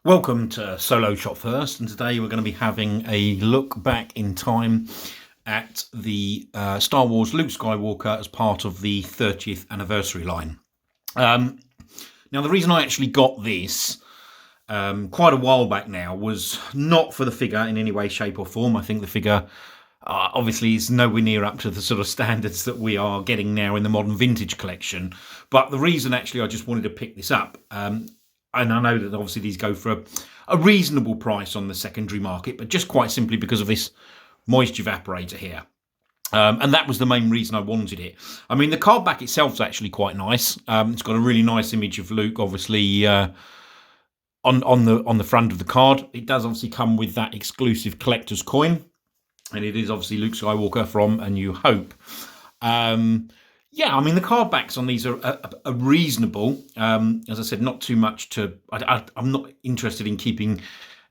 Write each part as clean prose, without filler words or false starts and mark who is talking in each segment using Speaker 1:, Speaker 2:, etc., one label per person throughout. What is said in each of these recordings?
Speaker 1: Welcome to Solo Shot First, and today we're going to be having a look back in time at the Star Wars Luke Skywalker as part of the 30th anniversary line. Now, the reason I actually got this quite a while back now was not for the figure in any way, shape or form. I think the figure obviously is nowhere near up to the sort of standards that we are getting now in the modern vintage collection. But the reason actually I just wanted to pick this up, and I know that obviously these go for a reasonable price on the secondary market, but just quite simply because of this Moisture Vaporator here. And that was the main reason I wanted it. I mean, the card back itself is actually quite nice. It's got a really nice image of Luke, obviously, on the front of the card. It does obviously come with that exclusive collector's coin, and it is obviously Luke Skywalker from A New Hope. Yeah, I mean, the card backs on these are reasonable. As I said, not too much to... I'm not interested in keeping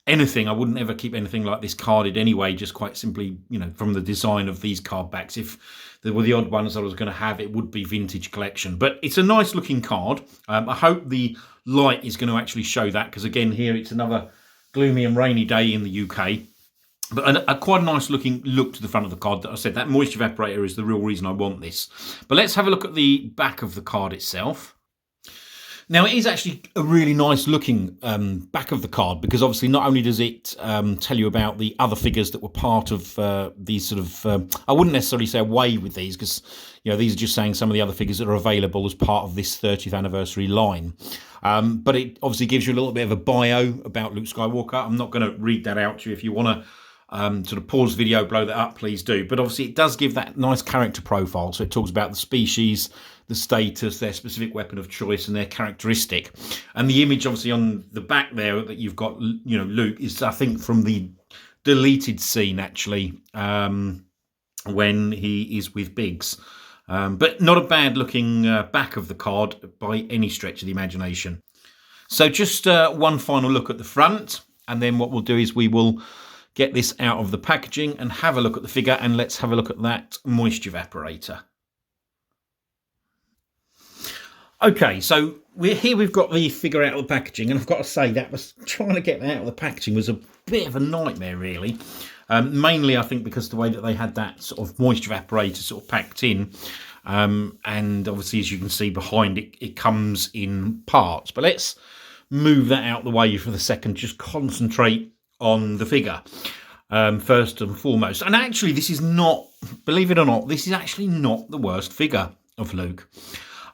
Speaker 1: anything. I wouldn't ever keep anything like this carded anyway, just quite simply, you know, from the design of these card backs. If there were the odd ones I was going to have, it would be vintage collection. But it's a nice looking card. I hope the light is going to actually show that, because again, here it's another gloomy and rainy day in the UK. But quite a nice looking look to the front of the card. That I said, that Moisture Vaporator is the real reason I want this. But let's have a look at the back of the card itself. Now, it is actually a really nice looking back of the card, because obviously not only does it tell you about the other figures that were part of these sort of... I wouldn't necessarily say away with these, because you know, these are just saying some of the other figures that are available as part of this 30th anniversary line. But it obviously gives you a little bit of a bio about Luke Skywalker. I'm not going to read that out to you. If you want to sort of pause the video, blow that up, please do. But obviously it does give that nice character profile. So it talks about the species, the status, their specific weapon of choice, and their characteristic. And the image obviously on the back there that you've got, you know, Luke, is I think from the deleted scene actually, when he is with Biggs. But not a bad looking back of the card by any stretch of the imagination. So just one final look at the front, and then what we'll do is we will get this out of the packaging and have a look at the figure, and let's have a look at that Moisture Vaporator. Okay, so we've got the figure out of the packaging, and I've got to say that was trying to get that out of the packaging was a bit of a nightmare, really. Mainly, I think, because the way that they had that sort of Moisture Vaporator sort of packed in, and obviously, as you can see behind it, it comes in parts. But let's move that out the way for the second. Just concentrate on the figure first and foremost. And actually, this is not, believe it or not, this is actually not the worst figure of Luke.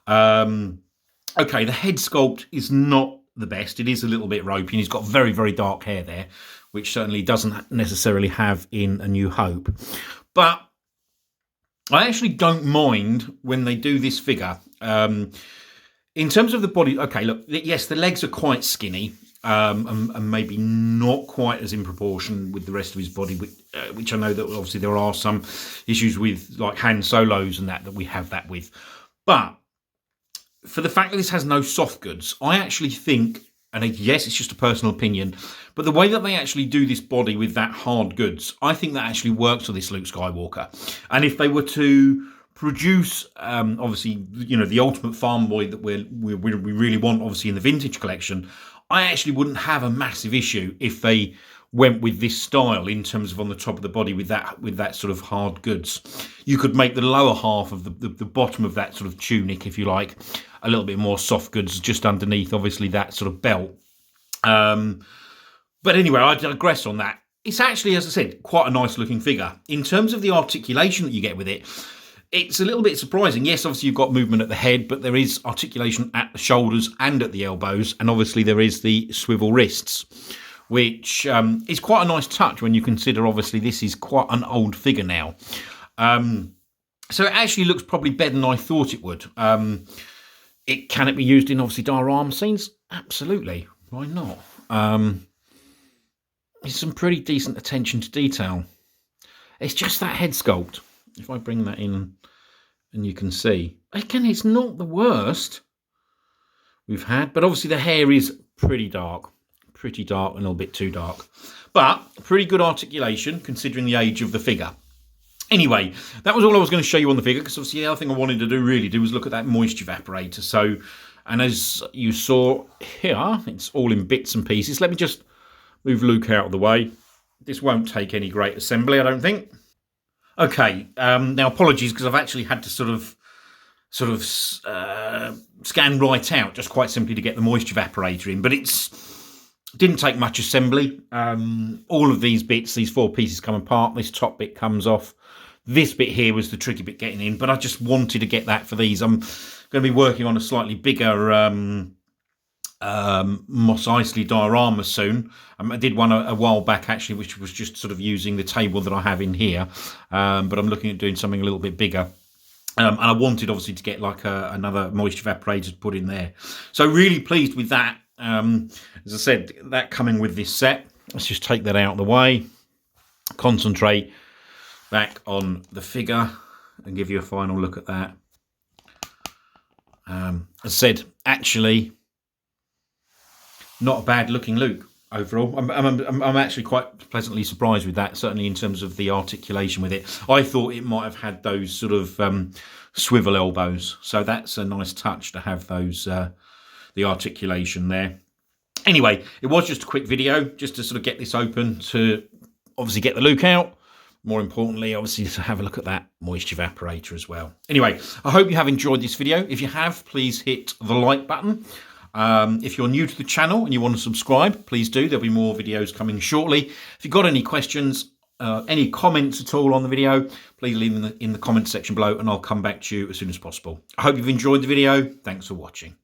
Speaker 1: Okay, the head sculpt is not the best. It is a little bit ropey, and he's got very, very dark hair there, which certainly doesn't necessarily have in A New Hope. But I actually don't mind when they do this figure. In terms of the body, okay, look, yes, the legs are quite skinny, and maybe not quite as in proportion with the rest of his body, which I know that obviously there are some issues with, like Han Solos and that we have that with. But for the fact that this has no soft goods, I actually think, and yes, it's just a personal opinion, but the way that they actually do this body with that hard goods, I think that actually works for this Luke Skywalker. And if they were to produce, obviously, you know, the ultimate farm boy that we really want, obviously, in the vintage collection, I actually wouldn't have a massive issue if they went with this style in terms of on the top of the body with that sort of hard goods. You could make the lower half of the bottom of that sort of tunic, if you like, a little bit more soft goods just underneath, obviously, that sort of belt. But anyway, I digress on that. It's actually, as I said, quite a nice looking figure. In terms of the articulation that you get with it, it's a little bit surprising. Yes, obviously you've got movement at the head, but there is articulation at the shoulders and at the elbows. And obviously there is the swivel wrists, which is quite a nice touch when you consider, obviously, this is quite an old figure now. So it actually looks probably better than I thought it would. Can it be used in, obviously, diorama scenes? Absolutely. Why not? It's some pretty decent attention to detail. It's just that head sculpt. If I bring that in and you can see, again, it's not the worst we've had, but obviously the hair is pretty dark and a little bit too dark, but pretty good articulation considering the age of the figure. Anyway, that was all I was going to show you on the figure, because obviously the other thing I wanted to do was look at that Moisture Vaporator. So And as you saw here, it's all in bits and pieces. Let me just move Luke out of the way. This won't take any great assembly, I don't think. Okay, now apologies because I've actually had to sort of scan right out just quite simply to get the Moisture Vaporator in, but didn't take much assembly. All of these bits, these 4 pieces come apart. This top bit comes off. This bit here was the tricky bit getting in, but I just wanted to get that for these. I'm going to be working on a slightly bigger Mos Eisley diorama soon. I did one a while back actually, which was just sort of using the table that I have in here, but I'm looking at doing something a little bit bigger. And I wanted obviously to get like another Moisture Vaporator to put in there. So really pleased with that. As I said, that coming with this set. Let's just take that out of the way, concentrate back on the figure and give you a final look at that. As I said, actually not a bad looking Luke overall. I'm actually quite pleasantly surprised with that, certainly in terms of the articulation with it. I thought it might have had those sort of swivel elbows, so that's a nice touch to have those the articulation there. Anyway, it was just a quick video just to sort of get this open, to obviously get the Luke out. More importantly, obviously, to have a look at that Moisture Vaporator as well. Anyway, I hope you have enjoyed this video. If you have, please hit the like button. If you're new to the channel and you want to subscribe, please do. There'll be more videos coming shortly. If you've got any questions, any comments at all on the video, please leave them in the comment section below and I'll come back to you as soon as possible. I hope you've enjoyed the video. Thanks for watching.